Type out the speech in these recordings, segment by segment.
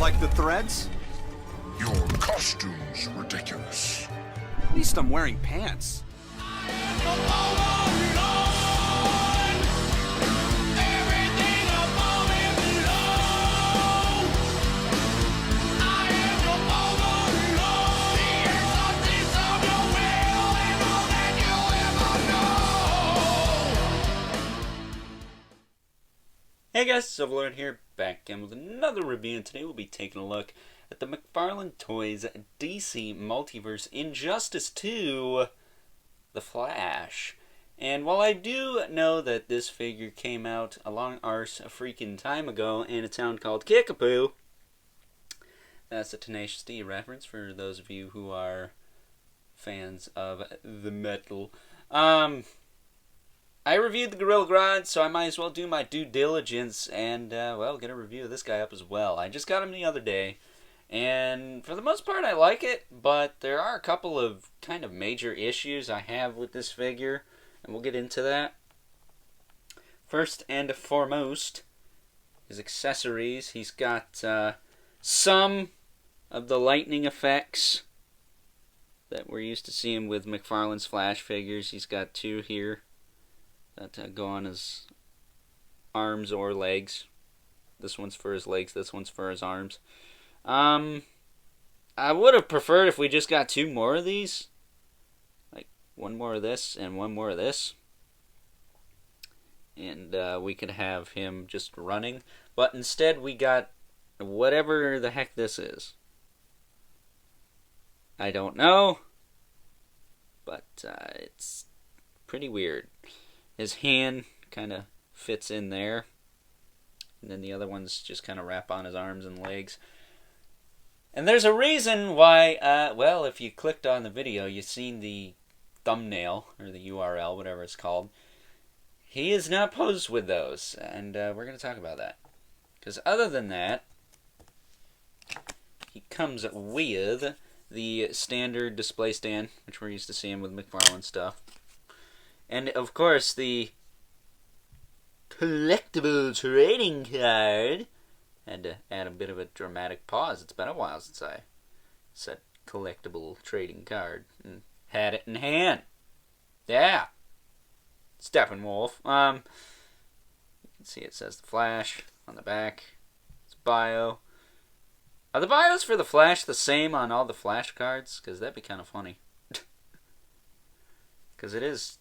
Like the threads? Your costume's ridiculous. At least I'm wearing pants. Hey guys, Silverlord here, back again with another review, and today we'll be taking a look at the McFarlane Toys DC Multiverse Injustice 2, The Flash. And while I do know that this figure came out a long arse a freaking time ago in a town called Kickapoo, that's a Tenacious D reference for those of you who are fans of the metal. I reviewed the Gorilla Grodd, so I might as well do my due diligence and, well, get a review of this guy up as well. I just got him the other day, and for the most part I like it, but there are a couple of kind of major issues I have with this figure, and we'll get into that. First and foremost, his accessories. He's got some of the lightning effects that we're used to seeing with McFarlane's Flash figures. He's got two here that go on his arms or legs. This one's for his legs, this one's for his arms. I would have preferred if we just got two more of these. Like, one more of this and one more of this. And we could have him just running. But instead we got whatever the heck this is. I don't know. But it's pretty weird. His hand kind of fits in there. And then the other ones just kind of wrap on his arms and legs. And there's a reason why, well, if you clicked on the video, you've seen the thumbnail, or the URL, whatever it's called. He is not posed with those, and we're going to talk about that. Because other than that, he comes with the standard display stand, which we're used to seeing with McFarlane stuff. And, of course, the collectible trading card. Had to add a bit of a dramatic pause. It's been a while since I said collectible trading card and had it in hand. Yeah. Steppenwolf. You can see it says The Flash on the back. It's bio. Are the bios for The Flash the same on all the Flash cards? Because that'd be kind of funny. Because it is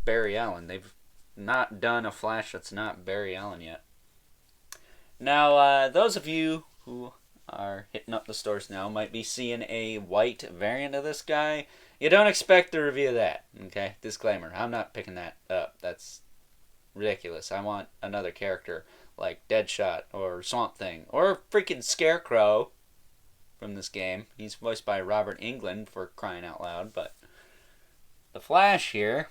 Barry Allen. They've not done a Flash that's not Barry Allen yet. Now, those of you who are hitting up the stores now might be seeing a white variant of this guy. You don't expect to review that, okay? Disclaimer, I'm not picking that up. That's ridiculous. I want another character like Deadshot or Swamp Thing or freaking Scarecrow from this game. He's voiced by Robert Englund, for crying out loud, but the Flash here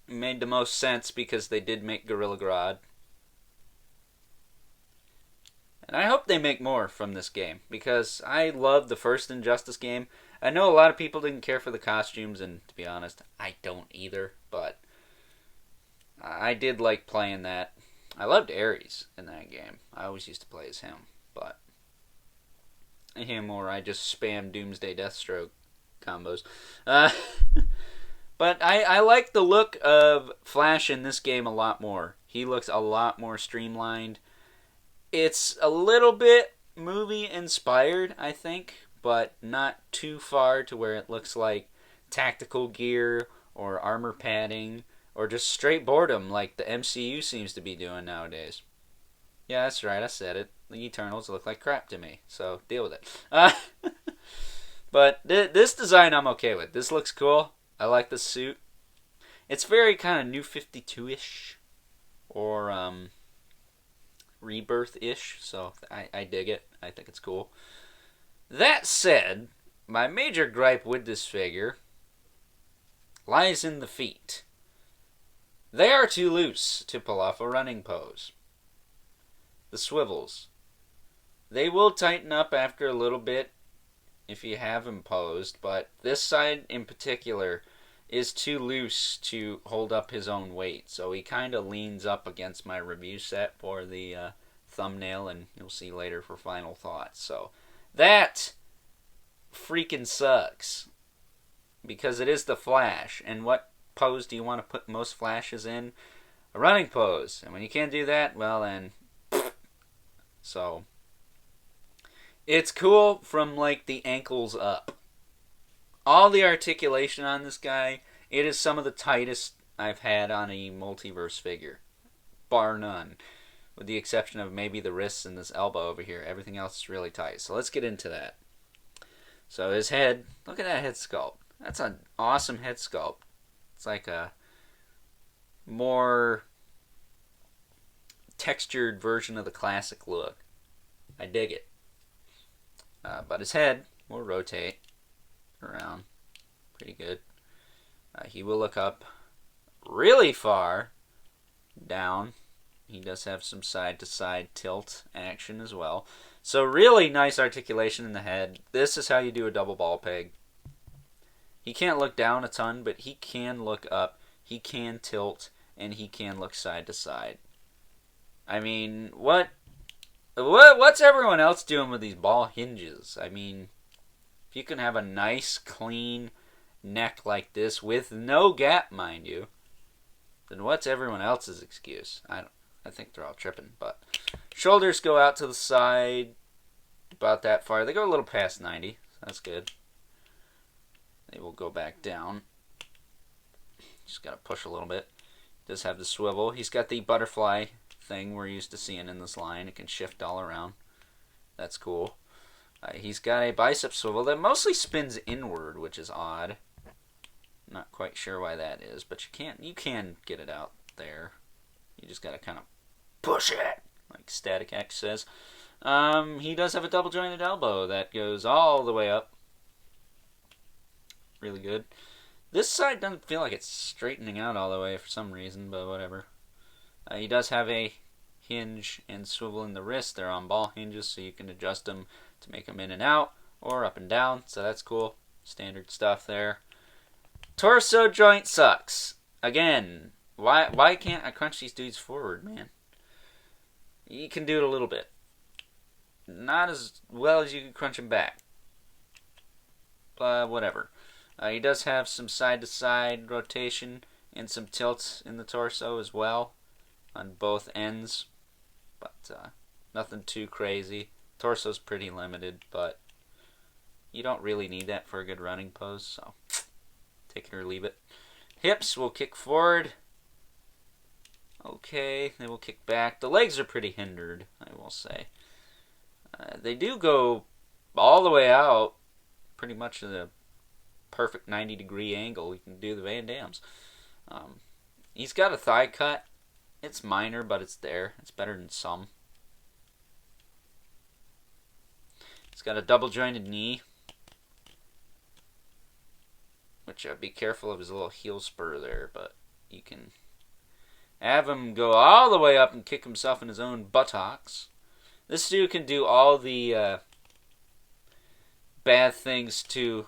made the most sense because they did make Gorilla Grodd. And I hope they make more from this game, because I loved the first Injustice game. I know a lot of people didn't care for the costumes, and to be honest, I don't either, but I did like playing that. I loved Ares in that game. I always used to play as him, but him or I just spam Doomsday Deathstroke combos. But I like the look of Flash in this game a lot more. He looks a lot more streamlined. It's a little bit movie-inspired, I think, but not too far to where it looks like tactical gear or armor padding or just straight boredom like the MCU seems to be doing nowadays. Yeah, that's right, I said it. The Eternals look like crap to me, so deal with it. But this design I'm okay with. This looks cool. I like the suit. It's very kind of New 52-ish or Rebirth-ish, so I dig it. I think it's cool. That said, my major gripe with this figure lies in the feet. They are too loose to pull off a running pose. The swivels. They will tighten up after a little bit if you have them posed, but this side in particular is too loose to hold up his own weight, so he kind of leans up against my review set for the thumbnail, and you'll see later for final thoughts. So that freaking sucks, because it is the Flash. And what pose do you want to put most Flashes in? A running pose. And when you can't do that, well then, so it's cool from like the ankles up. All the articulation on this guy, it is some of the tightest I've had on a Multiverse figure, bar none, with the exception of maybe the wrists and this elbow over here. Everything else is really tight. So let's get into that. So his head, look at that head sculpt. That's an awesome head sculpt. It's like a more textured version of the classic look. I dig it. But his head will rotate around pretty good. He will look up really far down. He does have some side-to-side tilt action as well. So really nice articulation in the head. This is how you do a double ball peg. He can't look down a ton, but he can look up. He can tilt, and he can look side to side. I mean, what's everyone else doing with these ball hinges? I mean, if you can have a nice, clean neck like this with no gap, mind you, then what's everyone else's excuse? I think they're all tripping, but shoulders go out to the side about that far. They go a little past 90. So that's good. They will go back down. Just got to push a little bit. Does have the swivel. He's got the butterfly thing we're used to seeing in this line. It can shift all around. That's cool. He's got a bicep swivel that mostly spins inward, which is odd. Not quite sure why that is, but you can get it out there. You just got to kind of push it, like Static X says. He does have a double jointed elbow that goes all the way up. Really good. This side doesn't feel like it's straightening out all the way for some reason, but whatever. He does have a hinge and swivel in the wrist. They're on ball hinges, so you can adjust them to make them in and out or up and down, so that's cool. Standard stuff there. Torso joint sucks. Again, why can't I crunch these dudes forward, man? You can do it a little bit. Not as well as you can crunch them back. But whatever. He does have some side-to-side rotation and some tilts in the torso as well on both ends. But nothing too crazy. Torso's pretty limited, but you don't really need that for a good running pose, so take it or leave it. Hips will kick forward. Okay, they will kick back. The legs are pretty hindered, I will say. They do go all the way out, pretty much in a perfect 90-degree angle. You can do the Van Dams. He's got a thigh cut. It's minor, but it's there. It's better than some. He's got a double-jointed knee, which be careful of his little heel spur there, but you can have him go all the way up and kick himself in his own buttocks. This dude can do all the bad things to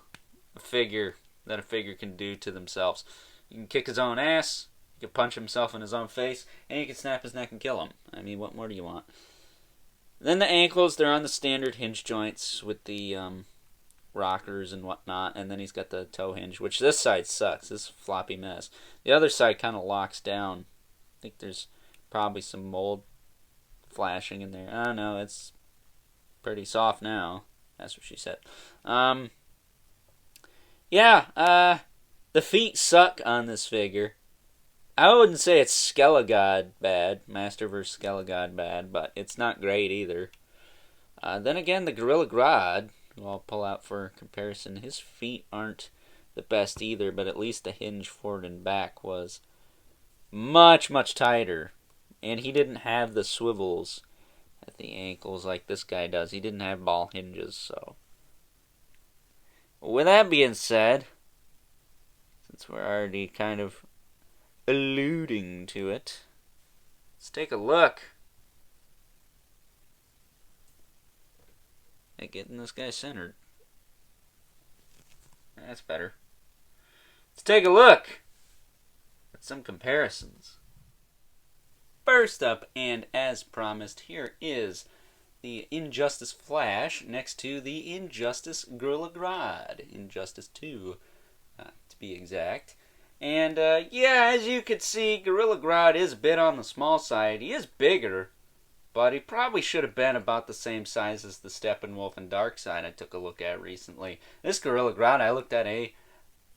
a figure that a figure can do to themselves. You can kick his own ass, you can punch himself in his own face, and you can snap his neck and kill him. I mean, what more do you want? Then the ankles, they're on the standard hinge joints with the rockers and whatnot, and then he's got the toe hinge, which this side sucks. This is a floppy mess. The other side kind of locks down. I think there's probably some mold flashing in there. I don't know, it's pretty soft now. That's what she said. Yeah, the feet suck on this figure. I wouldn't say it's Skelegod bad, Masterverse Skelegod bad, but it's not great either. Then again, the Gorilla Grodd, who I'll pull out for comparison, his feet aren't the best either, but at least the hinge forward and back was much, much tighter. And he didn't have the swivels at the ankles like this guy does. He didn't have ball hinges, so. With that being said, since we're already kind of alluding to it, let's take a look at getting this guy centered. That's better. Let's take a look at some comparisons. first up, and as promised, here is the Injustice Flash next to the Injustice Gorilla Grodd. Injustice 2, to be exact. And, yeah, as you can see, Gorilla Grodd is a bit on the small side. He is bigger, but he probably should have been about the same size as the Steppenwolf and Darkseid I took a look at recently. This Gorilla Grodd I looked at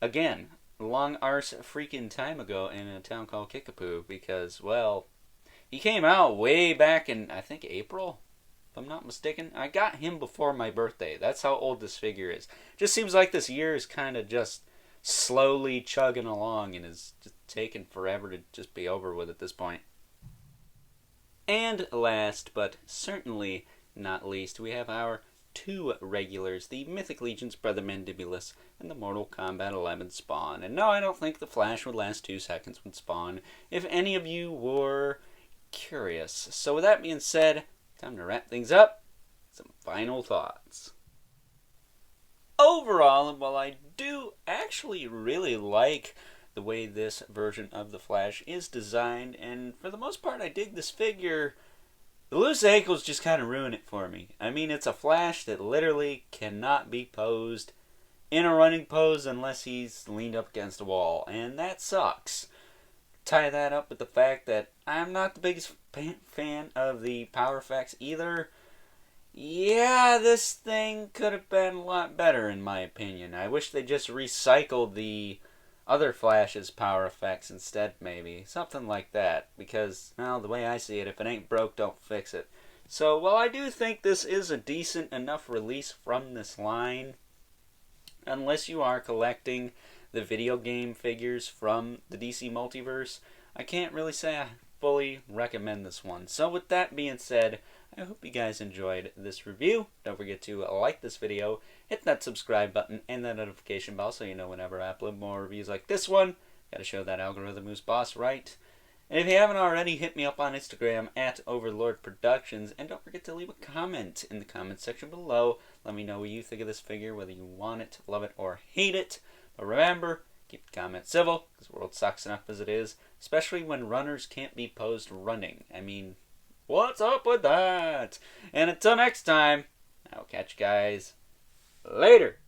again, long arse freaking time ago in a town called Kickapoo because, well, he came out way back in, I think, April, if I'm not mistaken. I got him before my birthday. That's how old this figure is. Just seems like this year is kind of just slowly chugging along and is just taking forever to just be over with at this point. And last, but certainly not least, we have our two regulars, the Mythic Legion's Brother Mandibulus and the Mortal Kombat 11 Spawn. And no, I don't think the Flash would last 2 seconds with Spawn, if any of you were curious. So with that being said, time to wrap things up. Some final thoughts. Overall, and while I do actually really like the way this version of the Flash is designed, and for the most part I dig this figure, the loose ankles just kind of ruin it for me. I mean, it's a Flash that literally cannot be posed in a running pose unless he's leaned up against a wall, and that sucks. Tie that up with the fact that I'm not the biggest fan of the power effects either. Yeah, this thing could have been a lot better in my opinion. I wish they just recycled the other Flash's power effects instead, maybe. Something like that. Because, well, the way I see it, if it ain't broke, don't fix it. So, while I do think this is a decent enough release from this line, unless you are collecting the video game figures from the DC Multiverse, I can't really say I fully recommend this one. So with that being said, I hope you guys enjoyed this review. Don't forget to like this video, hit that subscribe button and that notification bell so you know whenever I upload more reviews like this one. Gotta show that algorithm who's boss, right? And if you haven't already, hit me up on Instagram at Overlord Productions, and don't forget to leave a comment in the comment section below. Let me know what you think of this figure, whether you want it, love it, or hate it. But remember, keep the comments civil, because the world sucks enough as it is, especially when runners can't be posed running. I mean, what's up with that? And until next time, I'll catch you guys later.